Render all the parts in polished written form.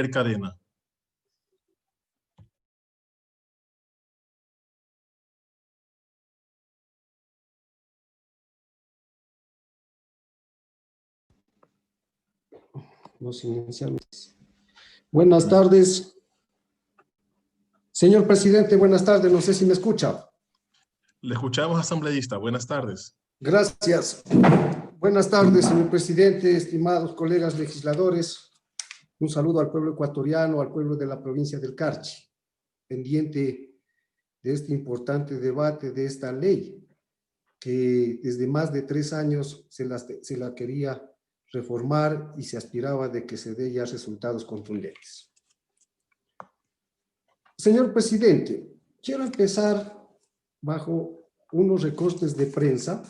Cadena. No silenciamos. Buenas tardes. Señor presidente, buenas tardes. No sé si me escucha. Le escuchamos, asambleísta. Buenas tardes. Gracias. Buenas tardes, señor presidente, estimados colegas legisladores. Un saludo al pueblo ecuatoriano, al pueblo de la provincia del Carchi, pendiente de este importante debate de esta ley, que desde más de 3 años se la quería reformar y se aspiraba de que se dé ya resultados contundentes. Señor presidente, quiero empezar bajo unos recortes de prensa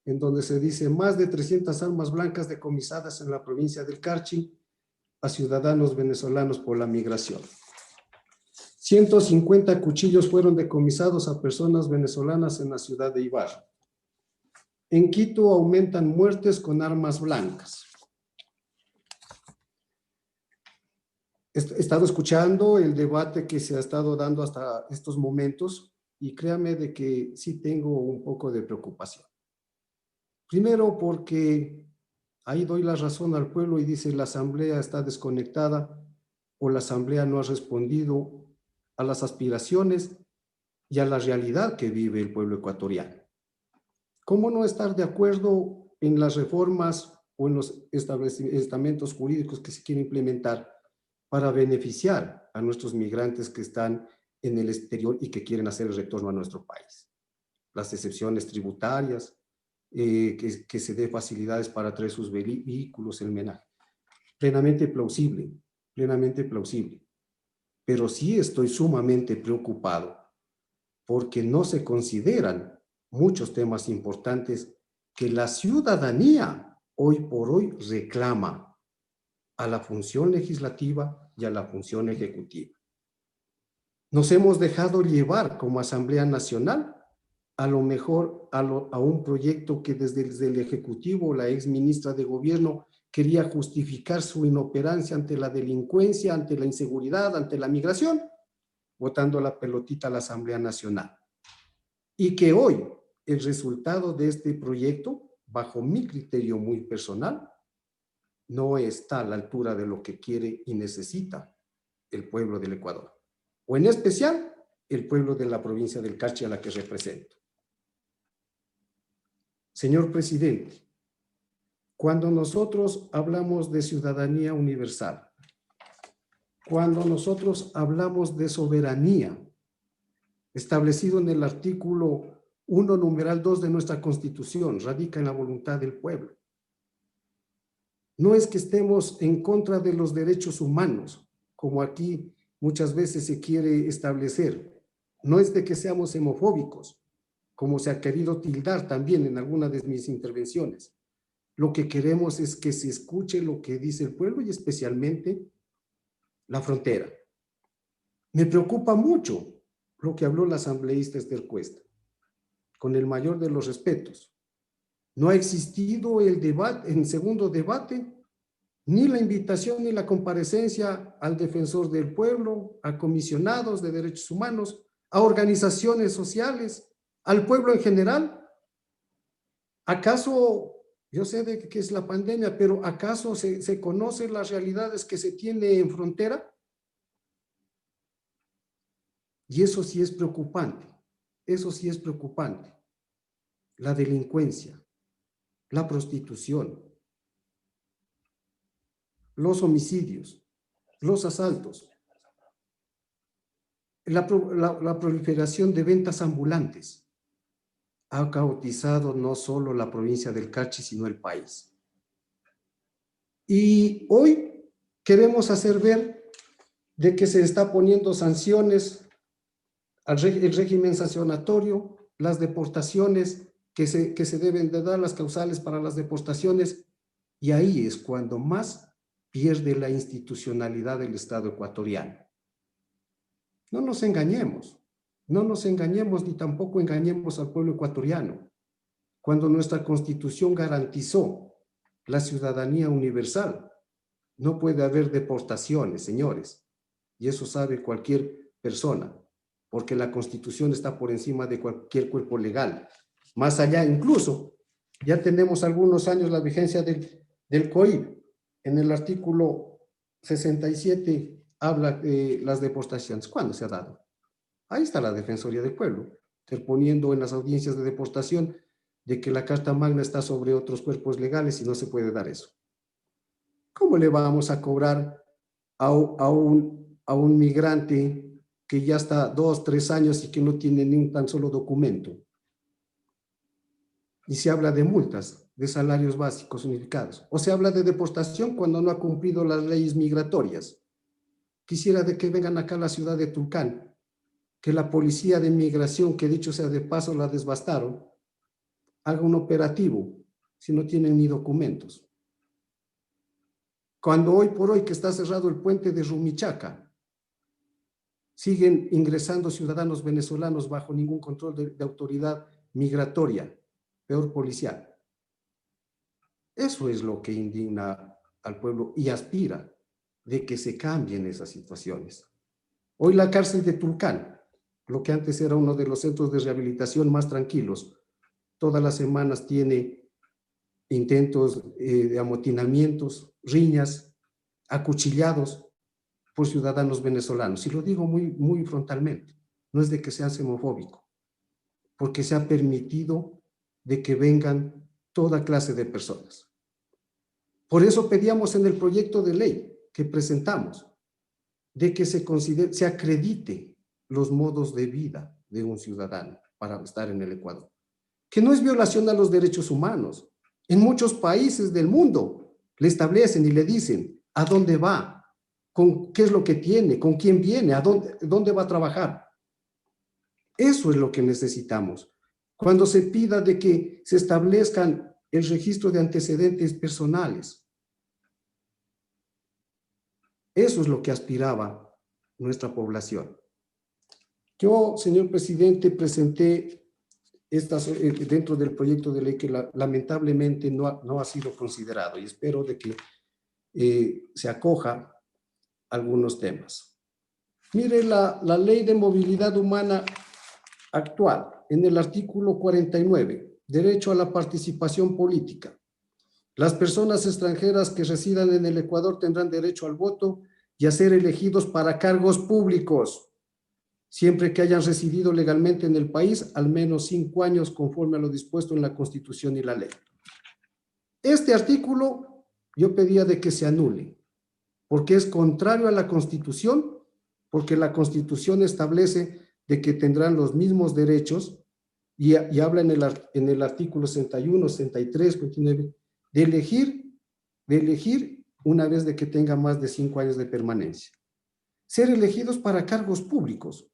en donde se dice más de 300 armas blancas decomisadas en la provincia del Carchi a ciudadanos venezolanos por la migración. 150 cuchillos fueron decomisados a personas venezolanas en la ciudad de Ibarra. En Quito aumentan muertes con armas blancas. He estado escuchando el debate que se ha estado dando hasta estos momentos y créame de que sí tengo un poco de preocupación. Primero porque ahí doy la razón al pueblo y dice la asamblea está desconectada o la asamblea no ha respondido a las aspiraciones y a la realidad que vive el pueblo ecuatoriano. ¿Cómo no estar de acuerdo en las reformas o en los estamentos jurídicos que se quieren implementar para beneficiar a nuestros migrantes que están en el exterior y que quieren hacer el retorno a nuestro país? Las excepciones tributarias, que se dé facilidades para traer sus vehículos, el menaje. Plenamente plausible, plenamente plausible. Pero sí estoy sumamente preocupado porque no se consideran muchos temas importantes que la ciudadanía hoy por hoy reclama a la función legislativa y a la función ejecutiva. Nos hemos dejado llevar como Asamblea Nacional a lo mejor a un proyecto que desde el Ejecutivo, la ex ministra de Gobierno, quería justificar su inoperancia ante la delincuencia, ante la inseguridad, ante la migración, botando la pelotita a la Asamblea Nacional. Y que hoy el resultado de este proyecto, bajo mi criterio muy personal, no está a la altura de lo que quiere y necesita el pueblo del Ecuador, o en especial el pueblo de la provincia del Carchi a la que represento. Señor presidente, cuando nosotros hablamos de ciudadanía universal, cuando nosotros hablamos de soberanía, establecido en el artículo 1, numeral 2 de nuestra Constitución, radica en la voluntad del pueblo. No es que estemos en contra de los derechos humanos, como aquí muchas veces se quiere establecer. No es de que seamos homofóbicos, como se ha querido tildar también en alguna de mis intervenciones. Lo que queremos es que se escuche lo que dice el pueblo y especialmente la frontera. Me preocupa mucho lo que habló la asambleísta Esther Cuesta, con el mayor de los respetos. No ha existido el debate, en segundo debate, ni la invitación ni la comparecencia al defensor del pueblo, a comisionados de derechos humanos, a organizaciones sociales, al pueblo en general. ¿Acaso, yo sé de qué es la pandemia, pero acaso se conocen las realidades que se tiene en frontera? Y eso sí es preocupante, eso sí es preocupante. La delincuencia, la prostitución, los homicidios, los asaltos, la proliferación de ventas ambulantes ha caotizado no solo la provincia del Carchi, sino el país. Y hoy queremos hacer ver de que se está poniendo sanciones, el régimen sancionatorio, las deportaciones que se deben de dar, las causales para las deportaciones, y ahí es cuando más pierde la institucionalidad del Estado ecuatoriano. No nos engañemos ni tampoco engañemos al pueblo ecuatoriano. Cuando nuestra Constitución garantizó la ciudadanía universal, no puede haber deportaciones, señores. Y eso sabe cualquier persona, porque la Constitución está por encima de cualquier cuerpo legal. Más allá, incluso, ya tenemos algunos años la vigencia del COIP. En el artículo 67 habla de las deportaciones. ¿Cuándo se ha dado? Ahí está la Defensoría del Pueblo, interponiendo en las audiencias de deportación de que la Carta Magna está sobre otros cuerpos legales y no se puede dar eso. ¿Cómo le vamos a cobrar a un migrante que ya está 2, 3 años y que no tiene ni un tan solo documento? Y se habla de multas, de salarios básicos unificados. O se habla de deportación cuando no ha cumplido las leyes migratorias. Quisiera de que vengan acá a la ciudad de Tulcán, que la policía de migración, que dicho sea de paso la desbastaron, haga un operativo si no tienen ni documentos. Cuando hoy por hoy que está cerrado el puente de Rumichaca, siguen ingresando ciudadanos venezolanos bajo ningún control de autoridad migratoria, peor policial. Eso es lo que indigna al pueblo y aspira de que se cambien esas situaciones. Hoy la cárcel de Tulcán, lo que antes era uno de los centros de rehabilitación más tranquilos, todas las semanas tiene intentos de amotinamientos, riñas, acuchillados por ciudadanos venezolanos. Y lo digo muy frontalmente, no es de que sea xenofóbico, porque se ha permitido de que vengan toda clase de personas. Por eso pedíamos en el proyecto de ley que presentamos de que se acredite los modos de vida de un ciudadano para estar en el Ecuador, que no es violación a los derechos humanos. En muchos países del mundo le establecen y le dicen a dónde va, con qué es lo que tiene, con quién viene, a dónde va a trabajar. Eso es lo que necesitamos. Cuando se pida de que se establezcan el registro de antecedentes personales, eso es lo que aspiraba nuestra población. Yo, señor presidente, presenté dentro del proyecto de ley que lamentablemente no ha sido considerado y espero de que se acoja algunos temas. Mire la ley de movilidad humana actual, en el artículo 49, derecho a la participación política. Las personas extranjeras que residan en el Ecuador tendrán derecho al voto y a ser elegidos para cargos públicos, siempre que hayan residido legalmente en el país al menos 5 años conforme a lo dispuesto en la Constitución y la ley. Este artículo yo pedía de que se anule, porque es contrario a la Constitución, porque la Constitución establece de que tendrán los mismos derechos y habla en el artículo 61, 63, 59, de elegir una vez de que tenga más de 5 años de permanencia. Ser elegidos para cargos públicos.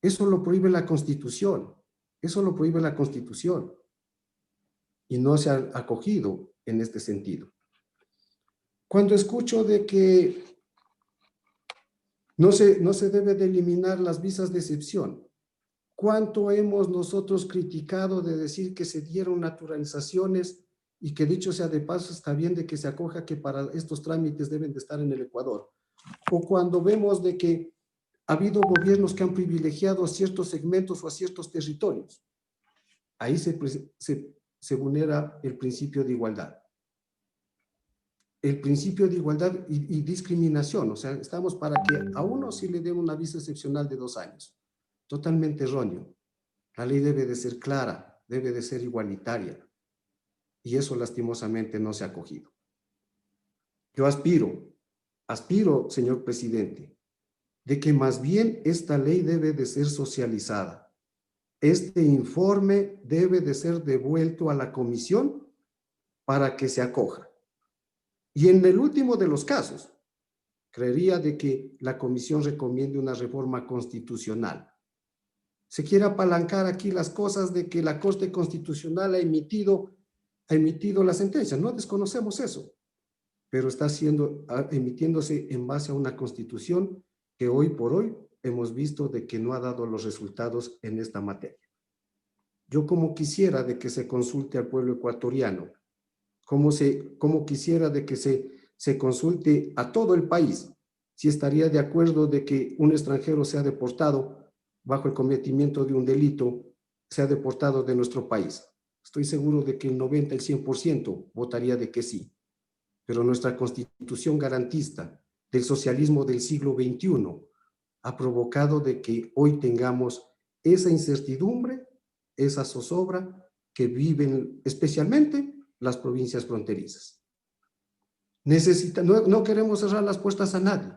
Eso lo prohíbe la Constitución. Eso lo prohíbe la Constitución. Y no se ha acogido en este sentido. Cuando escucho de que no se debe de eliminar las visas de excepción, ¿cuánto hemos nosotros criticado de decir que se dieron naturalizaciones y que dicho sea de paso está bien de que se acoja que para estos trámites deben de estar en el Ecuador? O cuando vemos de que ha habido gobiernos que han privilegiado a ciertos segmentos o a ciertos territorios. Ahí se vulnera el principio de igualdad. El principio de igualdad y discriminación. O sea, estamos para que a uno sí le den una visa excepcional de 2 años. Totalmente erróneo. La ley debe de ser clara, debe de ser igualitaria. Y eso lastimosamente no se ha acogido. Yo aspiro, señor presidente, de que más bien esta ley debe de ser socializada. Este informe debe de ser devuelto a la comisión para que se acoja. Y en el último de los casos, creería de que la comisión recomiende una reforma constitucional. Se quiere apalancar aquí las cosas de que la Corte Constitucional ha emitido la sentencia. No desconocemos eso, pero está emitiéndose en base a una constitución que hoy por hoy hemos visto de que no ha dado los resultados en esta materia. Yo como quisiera de que se consulte al pueblo ecuatoriano, como quisiera de que se se consulte a todo el país si estaría de acuerdo de que un extranjero sea deportado bajo el cometimiento de un delito, sea deportado de nuestro país. Estoy seguro de que el 90, el 100% votaría de que sí. Pero nuestra Constitución garantista del socialismo del siglo XXI ha provocado de que hoy tengamos esa incertidumbre, esa zozobra que viven especialmente las provincias fronterizas. No queremos cerrar las puertas a nadie,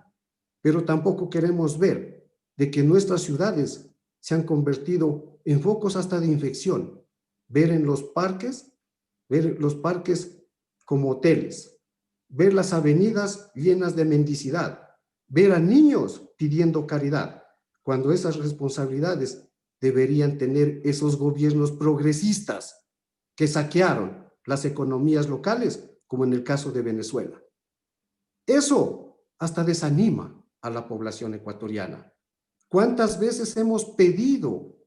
pero tampoco queremos ver de que nuestras ciudades se han convertido en focos hasta de infección. Ver los parques como hoteles, ver las avenidas llenas de mendicidad, ver a niños pidiendo caridad, cuando esas responsabilidades deberían tener esos gobiernos progresistas que saquearon las economías locales, como en el caso de Venezuela. Eso hasta desanima a la población ecuatoriana. ¿Cuántas veces hemos pedido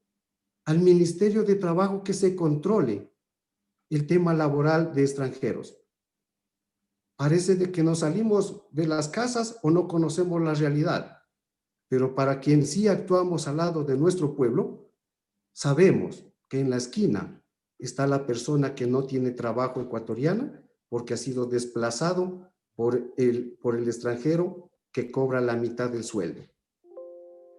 al Ministerio de Trabajo que se controle el tema laboral de extranjeros? Parece de que nos salimos de las casas o no conocemos la realidad, pero para quien sí actuamos al lado de nuestro pueblo, sabemos que en la esquina está la persona que no tiene trabajo ecuatoriana porque ha sido desplazado por el extranjero que cobra la mitad del sueldo.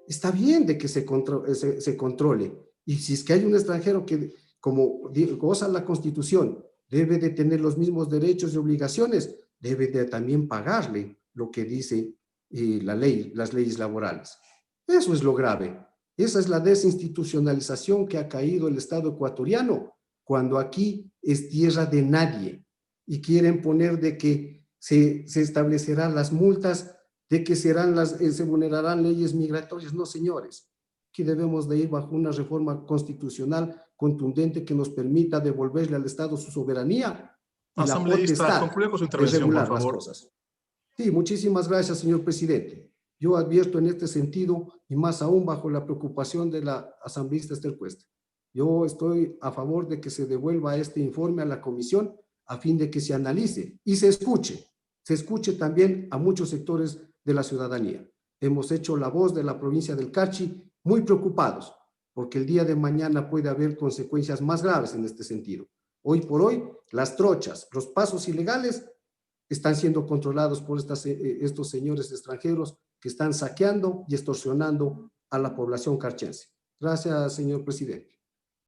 Está bien de que se controle, y si es que hay un extranjero que, como goza la Constitución, debe de tener los mismos derechos y obligaciones, debe de también pagarle lo que dice la ley, las leyes laborales. Eso es lo grave. Esa es la desinstitucionalización que ha caído el Estado ecuatoriano, cuando aquí es tierra de nadie y quieren poner de que se establecerán las multas, de que se vulnerarán leyes migratorias. No, señores, aquí debemos de ir bajo una reforma constitucional contundente que nos permita devolverle al Estado su soberanía y la Asambleísta, potestad concluye con su de intervención, por regular las favor. cosas. Sí, muchísimas gracias, señor presidente. Yo advierto en este sentido, y más aún bajo la preocupación de la asambleísta Esther Cuesta. Yo estoy a favor de que se devuelva este informe a la comisión a fin de que se analice y se escuche también a muchos sectores de la ciudadanía. Hemos hecho la voz de la provincia del Carchi muy preocupados, porque el día de mañana puede haber consecuencias más graves en este sentido. Hoy por hoy, las trochas, los pasos ilegales están siendo controlados por estos señores extranjeros que están saqueando y extorsionando a la población carchense. Gracias, señor presidente.